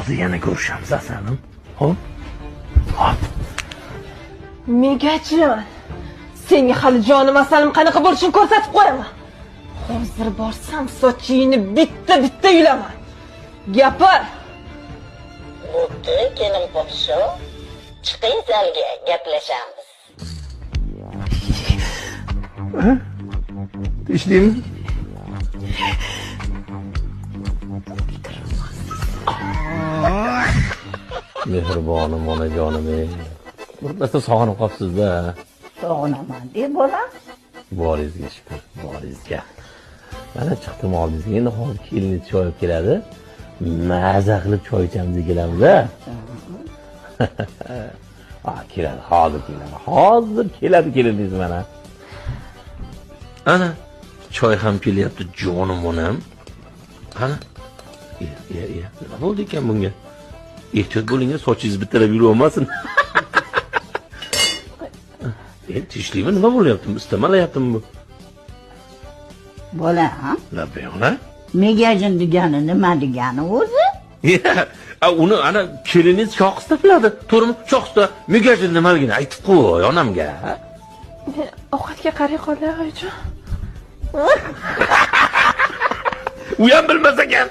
hozir yana ko'rishamiz asalim. Xo'p. Hop. Megajin. Senga hali jonim asalim qanaqa bo'lishini ko'rsatib qo'yaman. Hozir borsam sochingni bitta yulaman. Gapir. Bo'pti, kelin podsho. Chiqing zalga, gaplashamiz. Ishdimi? Mehribonim onajonim. Birpasda sog'inib qolibsiz-da. Sog'inaman deb bolam. Boringizga shukr, boringizga. Mana chiqdim oldingizga. Endi hozir kelinni choy olib keladi. Maza qilib choy ichamiz kelamiz-a? Keladi, hozir keladi. Hozir keladi keliningiz mana. Ana, choy ham kelyapti, jonim onam. Qani? Nima bo'ldi ekan bunga? Ehtiyot bo'ling, sochingiz bittalab yuravermasin. Tishlimi, nima bo'lyapti? Istamalayaptimi bu? Bolam. Labiyona? Megajin degani nima degani o'zi? Uni ana keliningiz shoxista biladi. To'g'rimi? Shoxista Megajin nimaligini aytib qo'y onamga. Ovqatga qaray qolay, oyijon. U ham bilmas ekan.